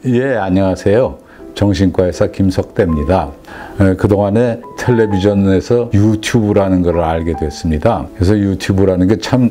예, 안녕하세요. 정신과 의사 김석대입니다. 그동안에 텔레비전에서 유튜브라는 걸 알게 됐습니다. 그래서 유튜브라는 게 참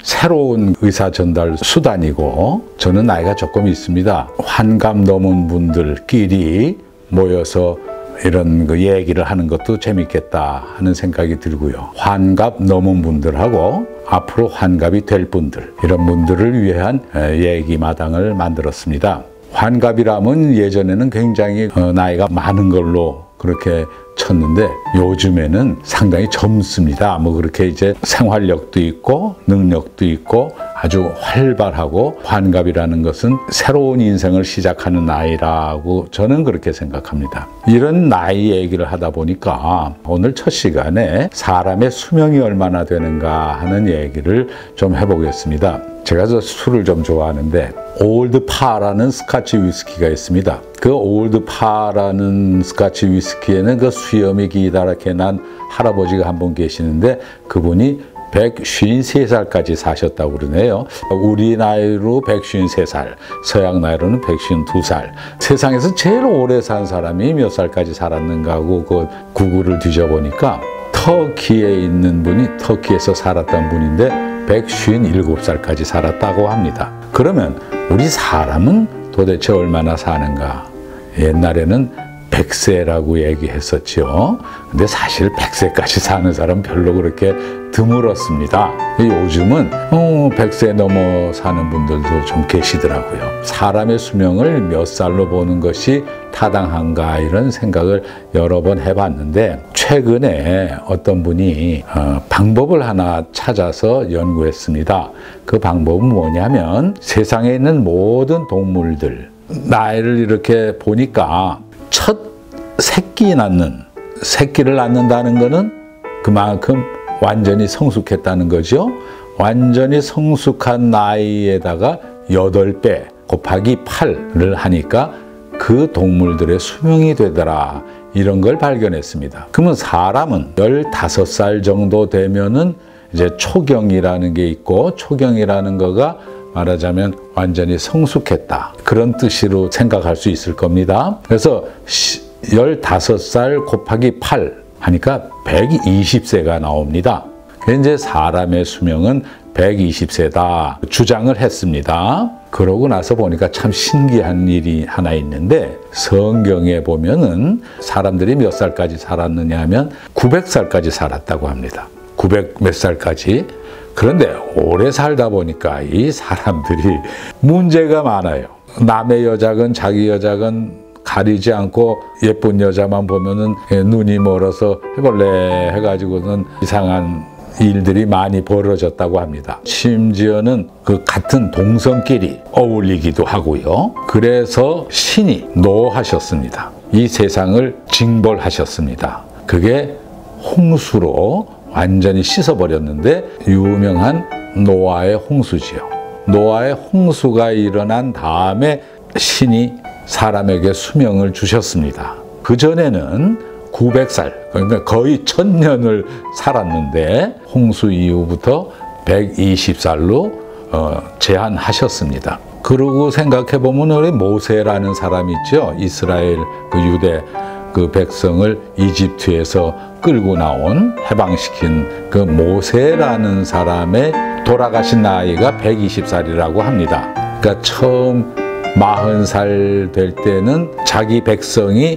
새로운 의사 전달 수단이고, 저는 나이가 조금 있습니다. 환갑 넘은 분들끼리 모여서 이런 그 얘기를 하는 것도 재밌겠다 하는 생각이 들고요. 환갑 넘은 분들하고 앞으로 환갑이 될 분들, 이런 분들을 위한 얘기 마당을 만들었습니다. 환갑이라면 예전에는 굉장히 나이가 많은 걸로 그렇게 쳤는데, 요즘에는 상당히 젊습니다. 뭐 그렇게 이제 생활력도 있고 능력도 있고 아주 활발하고, 환갑이라는 것은 새로운 인생을 시작하는 나이라고 저는 그렇게 생각합니다. 이런 나이 얘기를 하다 보니까 오늘 첫 시간에 사람의 수명이 얼마나 되는가 하는 얘기를 좀 해보겠습니다. 제가 술을 좀 좋아하는데 올드 파라는 스카치 위스키가 있습니다. 그 올드 파라는 스카치 위스키에는 그 수염이 기다랗게 난 할아버지가 한 분 계시는데, 그분이 153살까지 사셨다고 그러네요. 우리 나이로 153살, 서양 나이로는 152살. 세상에서 제일 오래 산 사람이 몇 살까지 살았는가 하고 그 구글을 뒤져보니까 터키에 있는 분이 터키에서 살았던 분인데 157살까지 살았다고 합니다. 그러면 우리 사람은 도대체 얼마나 사는가? 옛날에는 100세라고 얘기했었죠. 근데 사실 100세까지 사는 사람 별로 그렇게 드물었습니다. 요즘은 100세 넘어 사는 분들도 좀 계시더라고요. 사람의 수명을 몇 살로 보는 것이 타당한가, 이런 생각을 여러 번 해봤는데, 최근에 어떤 분이 방법을 하나 찾아서 연구했습니다. 그 방법은 뭐냐면, 세상에 있는 모든 동물들 나이를 이렇게 보니까 첫 새끼를 낳는다는 것은 그만큼 완전히 성숙했다는 거죠. 완전히 성숙한 나이에다가 8배 곱하기 8을 하니까 그 동물들의 수명이 되더라, 이런 걸 발견했습니다. 그러면 사람은 15살 정도 되면은 이제 초경이라는 게 있고, 초경이라는 거가 말하자면 완전히 성숙했다, 그런 뜻으로 생각할 수 있을 겁니다. 그래서 15살 곱하기 8 하니까 120세가 나옵니다. 이제 사람의 수명은 120세다 주장을 했습니다. 그러고 나서 보니까 참 신기한 일이 하나 있는데, 성경에 보면은 사람들이 몇 살까지 살았느냐 하면 900살까지 살았다고 합니다. 900 몇 살까지. 그런데 오래 살다 보니까 이 사람들이 문제가 많아요. 남의 여자건 자기 여자건 가리지 않고 예쁜 여자만 보면은 눈이 멀어서 해볼래 해가지고는 이상한 일들이 많이 벌어졌다고 합니다. 심지어는 그 같은 동성끼리 어울리기도 하고요. 그래서 신이 노하셨습니다. 이 세상을 징벌하셨습니다. 그게 홍수로 완전히 씻어버렸는데, 유명한 노아의 홍수지요. 노아의 홍수가 일어난 다음에 신이 사람에게 수명을 주셨습니다. 그전에는 900살, 그러니까 거의 1000년을 살았는데 홍수 이후부터 120살로 제한하셨습니다. 그러고 생각해보면 우리 모세라는 사람이 있죠. 이스라엘 그 유대 그 백성을 이집트에서 끌고 나온, 해방시킨 그 모세라는 사람의 돌아가신 나이가 120살이라고 합니다. 그러니까 처음 40살 될 때는 자기 백성이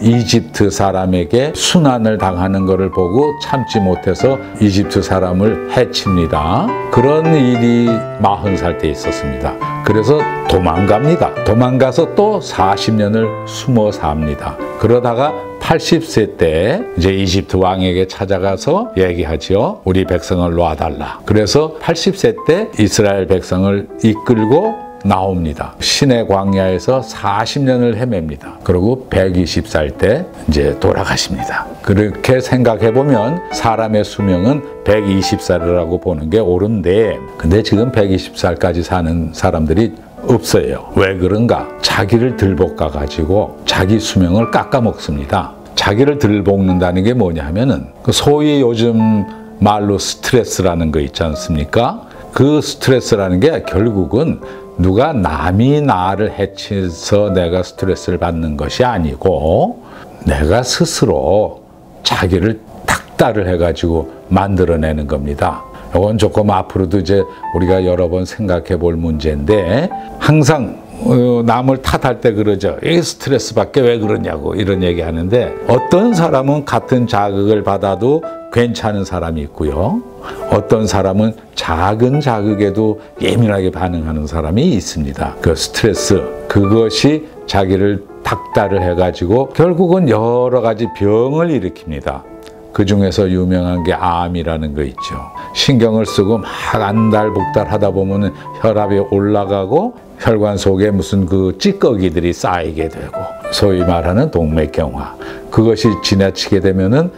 이집트 사람에게 순환을 당하는 것을 보고 참지 못해서 이집트 사람을 해칩니다. 그런 일이 40살 때 있었습니다. 그래서 도망갑니다. 도망가서 또 40년을 숨어 삽니다. 그러다가 80세 때 이제 이집트 왕에게 찾아가서 얘기하죠. 우리 백성을 놔달라. 그래서 80세 때 이스라엘 백성을 이끌고 나옵니다. 시내 광야에서 40년을 헤맵니다. 그리고 120살 때 이제 돌아가십니다. 그렇게 생각해 보면 사람의 수명은 120살이라고 보는 게 옳은데, 근데 지금 120살까지 사는 사람들이 없어요. 왜 그런가? 자기를 들볶아 가지고 자기 수명을 깎아 먹습니다. 자기를 들볶는다는 게 뭐냐 하면은 소위 요즘 말로 스트레스라는 거 있지 않습니까? 그 스트레스라는 게 결국은 누가 남이 나를 해쳐서 내가 스트레스를 받는 것이 아니고 내가 스스로 자기를 닥달을 해가지고 만들어내는 겁니다. 이건 조금 앞으로도 이제 우리가 여러 번 생각해 볼 문제인데, 항상 남을 탓할 때 그러죠. 이 스트레스 받게 왜 그러냐고 이런 얘기 하는데, 어떤 사람은 같은 자극을 받아도 괜찮은 사람이 있고요. 어떤 사람은 작은 자극에도 예민하게 반응하는 사람이 있습니다. 그 스트레스, 그것이 자기를 닥달을 해가지고 결국은 여러 가지 병을 일으킵니다. 그 중에서 유명한 게 암이라는 거 있죠. 신경을 쓰고 막 안달복달 하다 보면 혈압이 올라가고 혈관 속에 무슨 그 찌꺼기들이 쌓이게 되고, 소위 말하는 동맥경화, 그것이 지나치게 되면은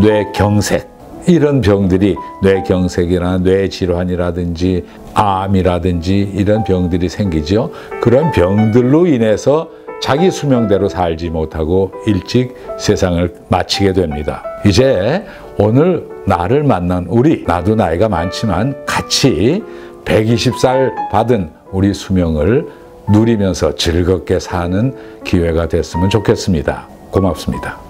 뇌경색, 이런 병들이, 뇌경색이나 뇌질환이라든지 암이라든지 이런 병들이 생기죠. 그런 병들로 인해서 자기 수명대로 살지 못하고 일찍 세상을 마치게 됩니다. 이제 오늘 나를 만난 우리, 나도 나이가 많지만 같이 120살 받은 우리 수명을 누리면서 즐겁게 사는 기회가 됐으면 좋겠습니다. 고맙습니다.